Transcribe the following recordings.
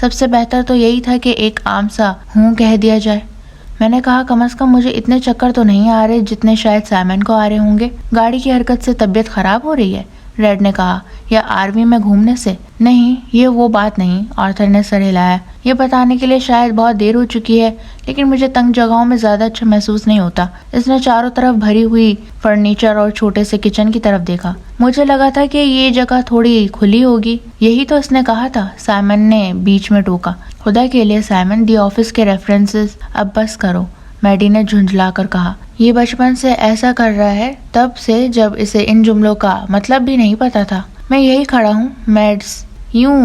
سب سے بہتر تو یہی تھا کہ ایک عام سا ہوں کہہ دیا جائے۔ میں نے کہا کم از کم مجھے اتنے چکر تو نہیں آ رہے جتنے شاید سائمن کو آ رہے ہوں گے۔ گاڑی کی حرکت سے طبیعت خراب ہو رہی ہے، ریڈ نے کہا، یا آرمی میں گھومنے سے؟ نہیں، یہ وہ بات نہیں، آرتھر نے سر ہلایا۔ یہ بتانے کے لیے شاید بہت دیر ہو چکی ہے، لیکن مجھے تنگ جگہوں میں زیادہ اچھا محسوس نہیں ہوتا۔ اس نے چاروں طرف بھری ہوئی فرنیچر اور چھوٹے سے کچن کی طرف دیکھا۔ مجھے لگا تھا کہ یہ جگہ تھوڑی کھلی ہوگی۔ یہی تو اس نے کہا تھا، سائمن نے بیچ میں ٹوکا۔ خدا کے لیے سائمن، دی آفس کے ریفرنسز اب بس کرو، میڈی نے جھنجھلا کر کہا۔ یہ بچپن سے ایسا کر رہا ہے، تب سے جب اسے ان جملوں کا مطلب بھی نہیں پتا تھا۔ میں یہی کھڑا ہوں میڈس، یوں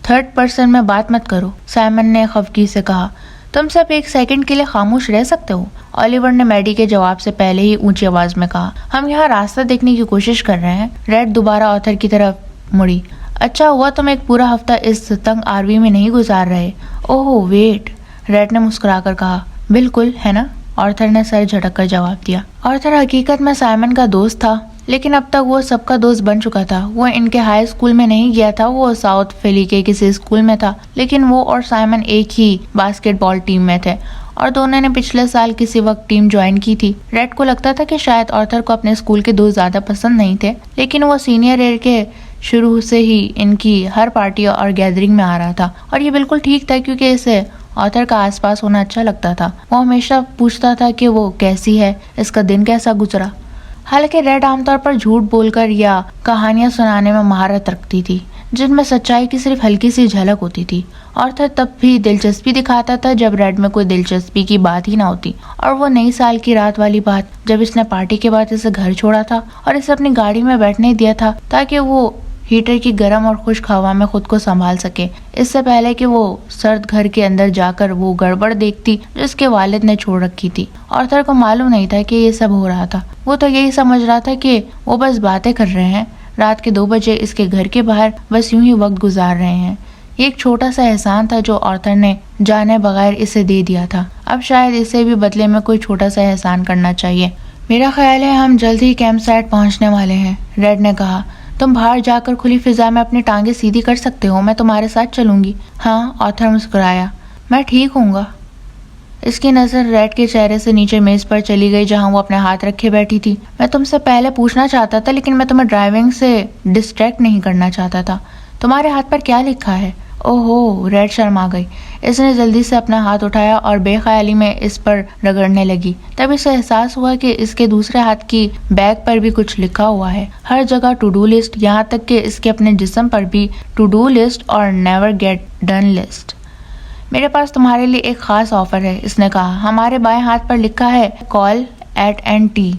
تھرڈ پرسن میں بات مت کرو، سائمن نے خفگی سے کہا۔ تم سب ایک سیکنڈ کے لیے خاموش رہ سکتے ہو، اولیور نے میڈی کے جواب سے پہلے ہی اونچی آواز میں کہا۔ ہم یہاں راستہ دیکھنے کی کوشش کر رہے ہیں۔ ریڈ دوبارہ آرتھر کی طرف مڑی۔ اچھا ہوا تم ایک پورا ہفتہ اس تنگ آروی میں نہیں گزار رہے۔ اوہ ویٹ، ریڈ نے مسکرا کر کہا۔ بالکل ہے نا، آرتھر نے سر جھٹک کر جواب دیا۔ آرتھر حقیقت میں سائمن کا دوست تھا، لیکن اب تک وہ سب کا دوست بن چکا تھا۔ وہ ان کے ہائی اسکول میں نہیں گیا تھا، وہ ساؤتھ فیلی کے کسی اسکول میں تھا، لیکن وہ اور سائمن ایک ہی باسکٹ بال ٹیم میں تھے اور دونوں نے پچھلے سال کسی وقت ٹیم جوائن کی تھی۔ ریڈ کو لگتا تھا کہ شاید آرتھر کو اپنے اسکول کے دوست زیادہ پسند نہیں تھے، لیکن وہ سینئر ایئر کے شروع سے ہی ان کی ہر پارٹی اور گیدرنگ میں آ رہا تھا، اور یہ بالکل ٹھیک تھا کیونکہ اسے آرتھر کا آس پاس ہونا اچھا لگتا تھا۔ وہ ہمیشہ پوچھتا تھا کہ وہ کیسی ہے، اس کا دن کیسا گزرا۔ حالانکہ ریڈ عام طور پر جھوٹ بول کر یا کہانیاں سنانے میں مہارت رکھتی تھی، جن میں سچائی کی صرف ہلکی سی جھلک ہوتی تھی۔ آرتھر تب بھی دلچسپی دکھاتا تھا جب ریڈ میں کوئی دلچسپی کی بات ہی نہ ہوتی، اور وہ نئی سال کی رات والی بات جب اس نے پارٹی کے بعد اسے گھر چھوڑا تھا اور اسے اپنی گاڑی میں بیٹھنے دیا تھا تاکہ وہ ہیٹر کی گرم اور خشک ہوا میں خود کو سنبھال سکے، اس سے پہلے کہ وہ سرد گھر کے اندر جا کر وہ گڑبڑ دیکھتی جو اس کے والد نے چھوڑ رکھی تھی۔ آرتھر کو معلوم نہیں تھا کہ یہ سب ہو رہا تھا، وہ تو یہی سمجھ رہا تھا کہ وہ بس باتیں کر رہے ہیں، رات کے 2 بجے اس کے گھر کے باہر بس یوں ہی وقت گزار رہے ہیں۔ یہ ایک چھوٹا سا احسان تھا جو آرتھر نے جانے بغیر اسے دے دیا تھا، اب شاید اسے بھی بدلے میں کوئی چھوٹا سا احسان کرنا چاہیے۔ میرا خیال ہے ہم جلد ہی کیمپ سائٹ پہنچنے والے ہیں، ریڈ نے کہا۔ تم باہر جا کر کھلی فضا میں اپنی ٹانگیں سیدھی کر سکتے ہو، میں تمہارے ساتھ چلوں گی۔ ہاں، آرتھر مسکرایا، میں ٹھیک ہوں گا۔ اس کی نظر ریڈ کے چہرے سے نیچے میز پر چلی گئی جہاں وہ اپنے ہاتھ رکھے بیٹھی تھی۔ میں تم سے پہلے پوچھنا چاہتا تھا، لیکن میں تمہیں ڈرائیونگ سے ڈسٹریکٹ نہیں کرنا چاہتا تھا۔ تمہارے ہاتھ پر کیا لکھا ہے؟ اوہو، ریڈ شرما گئی۔ اس نے جلدی سے اپنا ہاتھ اٹھایا اور بے خیالی میں اس پر رگڑنے لگی۔ تب اسے احساس ہوا کہ اس کے دوسرے ہاتھ کی بیگ پر بھی کچھ لکھا ہوا ہے، ہر جگہ ٹو ڈو لسٹ، یہاں تک کہ اس کے اپنے جسم پر بھی ٹو ڈو لسٹ اور نیور گیٹ ڈن لسٹ۔ میرے پاس تمہارے لیے ایک خاص آفر ہے، اس نے کہا۔ ہمارے بائیں ہاتھ پر لکھا ہے کال ایٹ این ٹی۔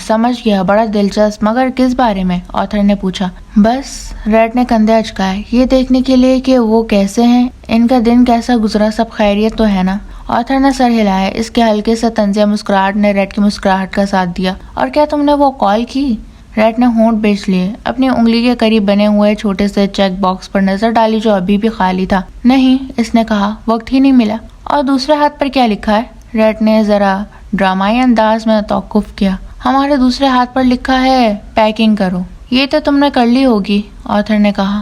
سمجھ گیا، بڑا دلچسپ، مگر کس بارے میں؟ آرتھر نے پوچھا۔ بس، ریڈ نے کندھے اچکائے، یہ دیکھنے کے لیے کہ وہ کیسے ہیں، ان کا دن کیسا گزرا، سب خیریت تو ہے نا؟ آرتھر نے سر ہلایا۔ اس کے ہلکے سے طنزیہ مسکراہٹ نے ریڈ کی مسکراہٹ کا ساتھ دیا۔ اور کیا تم نے وہ کال کی؟ ریڈ نے ہونٹ بیچ لیے، اپنی انگلی کے قریب بنے ہوئے چھوٹے سے چیک باکس پر نظر ڈالی جو ابھی بھی خالی تھا۔ نہیں، اس نے کہا، وقت ہی نہیں ملا۔ اور دوسرے ہاتھ پر کیا لکھا ہے؟ ریڈ نے ذرا ڈرامائی انداز میں توقف کیا۔ ہمارے دوسرے ہاتھ پر لکھا ہے پیکنگ کرو۔ یہ تو تم نے کر لی ہوگی، آرتھر نے کہا۔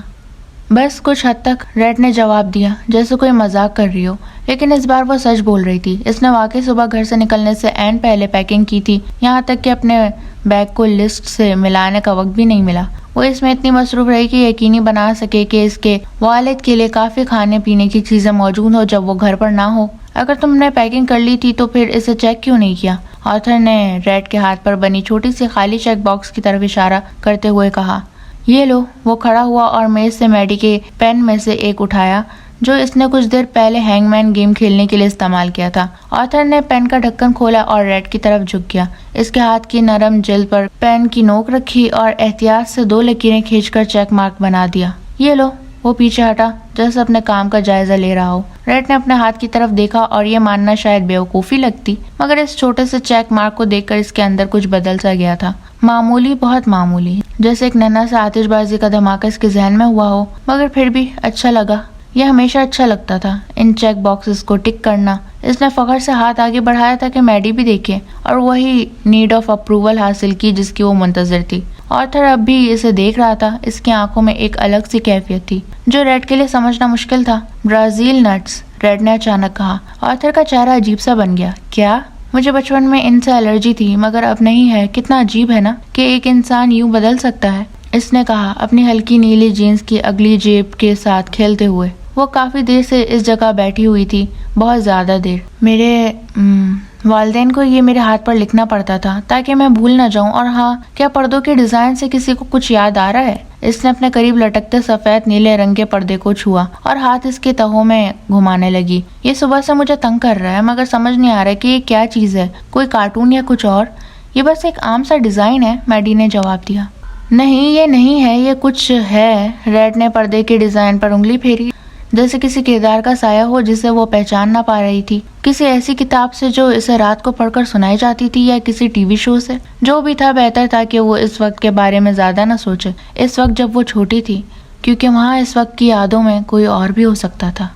بس کچھ حد تک، ریڈ نے جواب دیا، جیسے کوئی مذاق کر رہی ہو، لیکن اس بار وہ سچ بول رہی تھی۔ اس نے واقعی صبح گھر سے نکلنے سے عین پہلے پیکنگ کی تھی، یہاں تک کہ اپنے بیگ کو لسٹ سے ملانے کا وقت بھی نہیں ملا۔ وہ اس میں اتنی مصروف رہی کہ یقینی بنا سکے کہ اس کے والد کے لیے کافی کھانے پینے کی چیزیں موجود ہو جب وہ گھر پر نہ ہو۔ اگر تم نے پیکنگ کر لی تھی تو پھر اسے چیک کیوں نہیں کیا؟ آرتھر نے ریڈ کے ہاتھ پر بنی چھوٹی سی خالی چیک باکس کی طرف اشارہ کرتے ہوئے کہا۔ یہ لو۔ وہ کھڑا ہوا اور میز سے میڈی کے پین میں سے ایک اٹھایا جو اس نے کچھ دیر پہلے ہینگ مین گیم کھیلنے کے لیے استعمال کیا تھا۔ آرتھر نے پین کا ڈھکن کھولا اور ریڈ کی طرف جھک گیا۔ اس کے ہاتھ کی نرم جلد پر پین کی نوک رکھی اور احتیاط سے 2 لکیریں کھینچ کر چیک مارک بنا دیا۔ یہ لو۔ وہ پیچھے ہٹا جیسے اپنے کام کا جائزہ لے رہا ہو۔ ریڈ نے اپنے ہاتھ کی طرف دیکھا اور یہ ماننا شاید بیوقوفی لگتی، مگر اس چھوٹے سے چیک مارک کو دیکھ کر اس کے اندر کچھ بدل سا گیا تھا، معمولی، بہت معمولی، جیسے ایک ننھا سا آتش بازی کا دھماکہ اس کے ذہن میں ہوا ہو، مگر پھر بھی اچھا لگا۔ یہ ہمیشہ اچھا لگتا تھا، ان چیک باکسز کو ٹک کرنا۔ اس نے فخر سے ہاتھ آگے بڑھایا تاکہ میڈی بھی دیکھے اور وہی نیڈ آف اپروول حاصل کی جس کی وہ منتظر تھی۔ آرتھر اب بھی اسے دیکھ رہا تھا. اس کی آنکھوں میں ایک الگ سی کیفیت تھی جو ریڈ کے لیے سمجھنا مشکل تھا. برازیل نٹس، ریڈ نے اچانک کہا. آرتھر کا چہرہ عجیب سا بن گیا. کیا؟ مجھے بچپن میں ان سے الرجی تھی مگر اب نہیں ہے. کتنا عجیب ہے نا کہ ایک انسان یوں بدل سکتا ہے، اس نے کہا اپنی ہلکی نیلی جینس کی اگلی جیب کے ساتھ کھیلتے ہوئے. وہ کافی دیر سے اس جگہ بیٹھی ہوئی تھی، بہت زیادہ دیر. میرے والدین کو یہ میرے ہاتھ پر لکھنا پڑتا تھا تاکہ میں بھول نہ جاؤں. اور ہاں، کیا پردوں کے ڈیزائن سے کسی کو کچھ یاد آ رہا ہے؟ اس نے اپنے قریب لٹکتے سفید نیلے رنگ کے پردے کو چھوا اور ہاتھ اس کے تہوں میں گھمانے لگی. یہ صبح سے مجھے تنگ کر رہا ہے مگر سمجھ نہیں آ رہا کہ یہ کیا چیز ہے، کوئی کارٹون یا کچھ اور. یہ بس ایک عام سا ڈیزائن ہے، میڈی نے جواب دیا. نہیں، یہ نہیں ہے، یہ کچھ ہے. ریڈ نے پردے کے ڈیزائن پر انگلی پھیری جیسے کسی کردار کا سایہ ہو جسے وہ پہچان نہ پا رہی تھی. کسی ایسی کتاب سے جو اسے رات کو پڑھ کر سنائی جاتی تھی یا کسی ٹی وی شو سے. جو بھی تھا بہتر تھا کہ وہ اس وقت کے بارے میں زیادہ نہ سوچے، اس وقت جب وہ چھوٹی تھی، کیونکہ وہاں اس وقت کی یادوں میں کوئی اور بھی ہو سکتا تھا.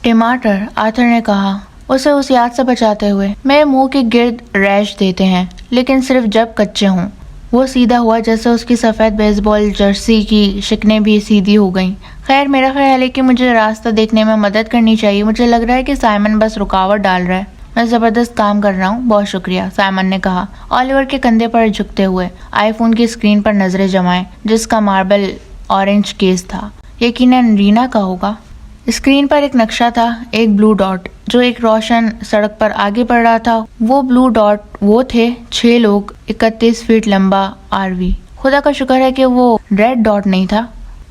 ٹماٹر، آرتھر نے کہا اسے اس یاد سے بچاتے ہوئے. میرے منہ کے گرد ریش دیتے ہیں لیکن صرف جب کچے ہوں. وہ سیدھا ہوا جیسے اس کی سفید بیس بال جرسی کی شکنیں بھی سیدھی ہو گئیں. خیر، میرا خیال ہے کہ مجھے راستہ دیکھنے میں مدد کرنی چاہیے. مجھے لگ رہا ہے کہ سائمن بس رکاوٹ ڈال رہا ہے. میں زبردست کام کر رہا ہوں. بہت شکریہ، سائمن نے کہا آلیور کے کندھے پر جھکتے ہوئے. آئی فون کی اسکرین پر نظریں جمائے جس کا ماربل اورنج کیس تھا. یقیناً رینا کا ہوگا. اسکرین پر ایک نقشہ تھا، ایک بلو ڈاٹ جو ایک روشن سڑک پر آگے بڑھ رہا تھا. وہ بلو ڈاٹ وہ تھے 6 لوگ، 31 فٹ لمبا آر وی. خدا کا شکر ہے کہ وہ ریڈ ڈاٹ نہیں تھا.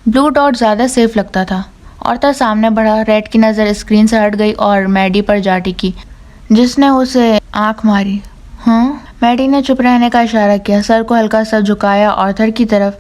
بلو ڈاٹ زیادہ سیف لگتا تھا. آرتھر سامنے بڑھا. ریڈ کی نظر اسکرین سے ہٹ گئی اور میڈی پر جا ٹکی جس نے اسے آنکھ ماری. ہاں؟ میڈی نے چپ رہنے کا اشارہ کیا، سر کو ہلکا سا جھکایا آرتھر کی طرف.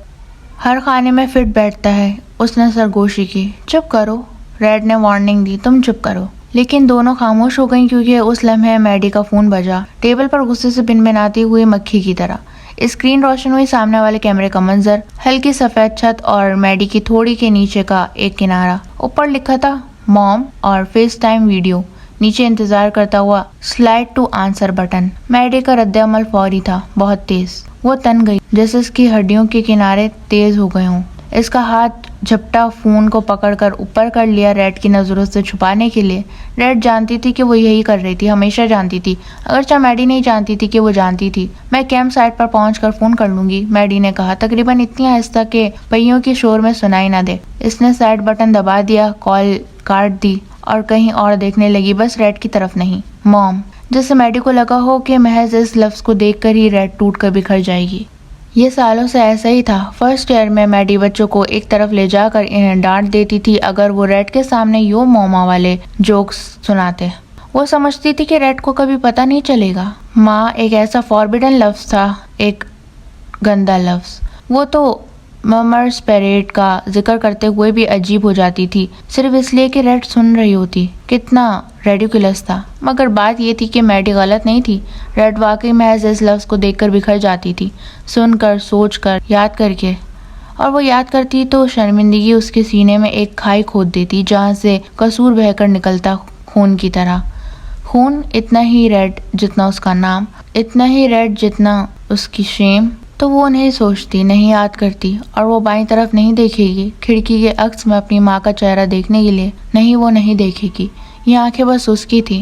ہر خانے میں فٹ بیٹھتا ہے. اس نے سرگوشی کی. چپ کرو، ریڈ نے وارننگ دی. تم چپ کرو. لیکن دونوں خاموش ہو گئیں کیونکہ اس لمحے میڈی کا فون بجا، ٹیبل پر غصے سے بنبناتی ہوئی مکھی کی طرح. اسکرین روشن ہوئی. سامنے والے کیمرے کا منظر، ہلکی سفید چھت اور میڈی کی تھوڑی کے نیچے کا ایک کنارہ. اوپر لکھا تھا موم اور فیس ٹائم ویڈیو. نیچے انتظار کرتا ہوا سلائڈ ٹو آنسر بٹن. میڈی کا رد عمل فوری تھا، بہت تیز. وہ تن گئی جیسے اس کی ہڈیوں کے کنارے تیز ہو گئے ہوں. اس کا ہاتھ جھپٹا فون کو پکڑ کر اوپر کر لیا ریڈ کی نظروں سے چھپانے کے لیے. ریڈ جانتی تھی کہ وہ یہی کر رہی تھی، ہمیشہ جانتی تھی، اگرچہ میڈی نہیں جانتی تھی کہ وہ جانتی تھی. میں کیمپ سائٹ پر پہنچ کر فون کر لوں گی، میڈی نے کہا تقریباً اتنی آہستہ کہ پہیوں کی شور میں سنائی نہ دے. اس نے سائٹ بٹن دبا دیا، کال کاٹ دی اور کہیں اور دیکھنے لگی، بس ریڈ کی طرف نہیں. موم، جیسے میڈی کو لگا ہو کہ محض اس لفظ کو دیکھ کر ہی ریڈ ٹوٹ کر بکھر جائے گی. یہ سالوں سے ایسا ہی تھا. فرسٹ ایئر میں میڈی بچوں کو ایک طرف لے جا کر انہیں ڈانٹ دیتی تھی اگر وہ ریڈ کے سامنے یو موما والے جوکس سناتے. وہ سمجھتی تھی کہ ریڈ کو کبھی پتہ نہیں چلے گا. ماں ایک ایسا فاربیڈن لفظ تھا، ایک گندا لفظ. وہ تو ممر اسپیریٹ کا ذکر کرتے ہوئے بھی عجیب ہو جاتی تھی صرف اس لیے کہ ریڈ سن رہی ہوتی. کتنا ریڈیکولس تھا. مگر بات یہ تھی کہ میڈی غلط نہیں تھی. ریڈ واقعی محض اس لفظ کو دیکھ کر بکھر جاتی تھی، سن کر، سوچ کر، یاد کر کے. اور وہ یاد کرتی تو شرمندگی اس کے سینے میں ایک کھائی کھود دیتی جہاں سے قصور بہہ کر نکلتا خون کی طرح. خون اتنا ہی ریڈ جتنا اس کا نام، اتنا ہی ریڈ جتنا اس کی شیم. تو وہ نہیں سوچتی، نہیں یاد کرتی. اور وہ بائیں طرف نہیں دیکھے گی کھڑکی کے عکس میں اپنی ماں کا چہرہ دیکھنے کے لیے. نہیں، وہ نہیں دیکھے گی. یہ آنکھیں بس اس کی تھی.